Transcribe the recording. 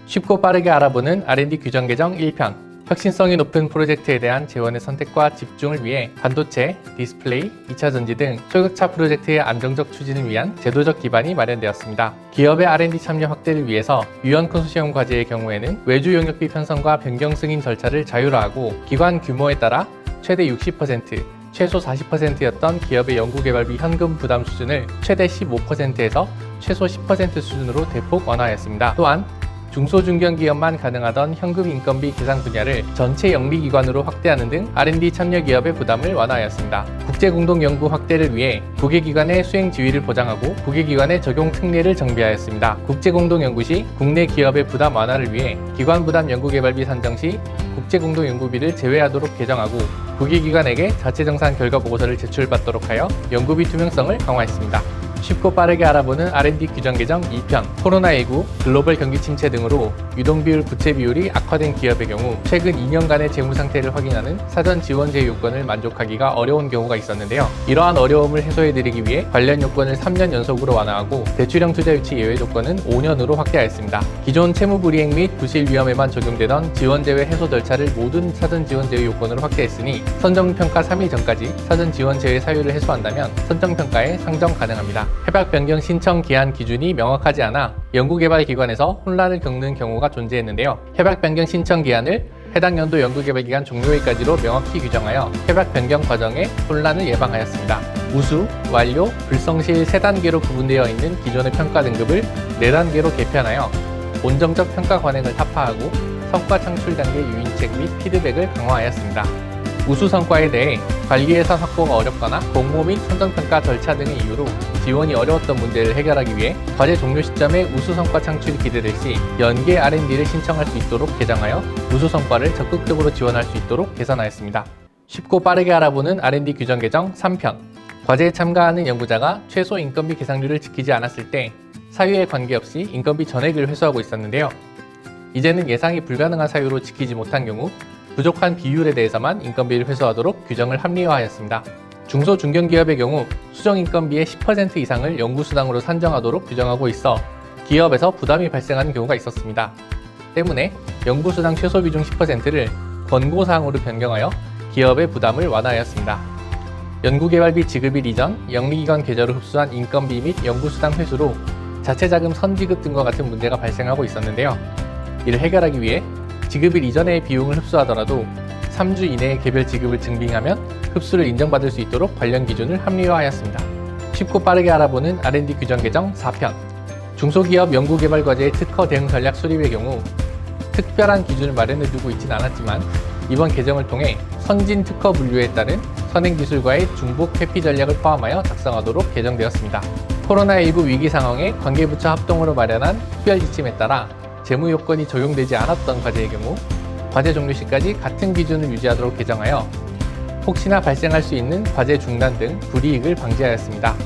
쉽고 빠르게 알아보는 R&D 규정 개정 1편. 혁신성이 높은 프로젝트에 대한 재원의 선택과 집중을 위해 반도체, 디스플레이, 2차 전지 등 초격차 프로젝트의 안정적 추진을 위한 제도적 기반이 마련되었습니다. 기업의 R&D 참여 확대를 위해서 유연 컨소시엄 과제의 경우에는 외주 용역비 편성과 변경 승인 절차를 자율화하고 기관 규모에 따라 최대 60%, 최소 40%였던 기업의 연구개발비 현금 부담 수준을 최대 15%에서 최소 10% 수준으로 대폭 완화하였습니다. 또한 중소중견기업만 가능하던 현금 인건비 계상 분야를 전체 영리기관으로 확대하는 등 R&D 참여 기업의 부담을 완화하였습니다. 국제공동연구 확대를 위해 국외기관의 수행 지위를 보장하고 국외기관의 적용 특례를 정비하였습니다. 국제공동연구 시 국내 기업의 부담 완화를 위해 기관 부담 연구개발비 산정 시 국제공동연구비를 제외하도록 개정하고 국외기관에게 자체정산 결과 보고서를 제출받도록 하여 연구비 투명성을 강화했습니다. 쉽고 빠르게 알아보는 R&D 규정 개정 2편. 코로나19, 글로벌 경기 침체 등으로 유동비율, 부채 비율이 악화된 기업의 경우 최근 2년간의 재무 상태를 확인하는 사전 지원 제휴 요건을 만족하기가 어려운 경우가 있었는데요. 이러한 어려움을 해소해드리기 위해 관련 요건을 3년 연속으로 완화하고 대출형 투자 유치 예외 조건은 5년으로 확대하였습니다. 기존 채무 불이행 및 부실 위험에만 적용되던 지원 제외 해소 절차를 모든 사전 지원 제휴 요건으로 확대했으니 선정평가 3일 전까지 사전 지원 제외 사유를 해소한다면 선정평가에 상정 가능합니다. 협약 변경 신청 기한 기준이 명확하지 않아 연구개발기관에서 혼란을 겪는 경우가 존재했는데요. 협약 변경 신청 기한을 해당 연도 연구개발기간 종료일까지로 명확히 규정하여 협약 변경 과정의 혼란을 예방하였습니다. 우수, 완료, 불성실 3단계로 구분되어 있는 기존의 평가 등급을 4단계로 개편하여 온정적 평가 관행을 타파하고 성과 창출 단계 유인책 및 피드백을 강화하였습니다. 우수 성과에 대해 관리 예산 확보가 어렵거나 공모 및 선정평가 절차 등의 이유로 지원이 어려웠던 문제를 해결하기 위해 과제 종료 시점에 우수 성과 창출이 기대될 시 연계 R&D를 신청할 수 있도록 개정하여 우수 성과를 적극적으로 지원할 수 있도록 개선하였습니다. 쉽고 빠르게 알아보는 R&D 규정 개정 3편. 과제에 참가하는 연구자가 최소 인건비 계상률을 지키지 않았을 때 사유에 관계없이 인건비 전액을 회수하고 있었는데요. 이제는 예상이 불가능한 사유로 지키지 못한 경우 부족한 비율에 대해서만 인건비를 회수하도록 규정을 합리화하였습니다. 중소중견기업의 경우 수정인건비의 10% 이상을 연구수당으로 산정하도록 규정하고 있어 기업에서 부담이 발생하는 경우가 있었습니다. 때문에 연구수당 최소 비중 10%를 권고사항으로 변경하여 기업의 부담을 완화하였습니다. 연구개발비 지급일 이전, 영리기관 계좌로 흡수한 인건비 및 연구수당 회수로 자체자금 선지급 등과 같은 문제가 발생하고 있었는데요. 이를 해결하기 위해 지급일 이전의 비용을 흡수하더라도 3주 이내에 개별 지급을 증빙하면 흡수를 인정받을 수 있도록 관련 기준을 합리화하였습니다. 쉽고 빠르게 알아보는 R&D 규정 개정 4편. 중소기업 연구개발 과제의 특허 대응 전략 수립의 경우 특별한 기준을 마련해두고 있진 않았지만 이번 개정을 통해 선진 특허 분류에 따른 선행기술과의 중복 회피 전략을 포함하여 작성하도록 개정되었습니다. 코로나19 위기 상황에 관계부처 합동으로 마련한 특별 지침에 따라 재무 요건이 적용되지 않았던 과제의 경우 과제 종료 시까지 같은 기준을 유지하도록 개정하여 혹시나 발생할 수 있는 과제 중단 등 불이익을 방지하였습니다.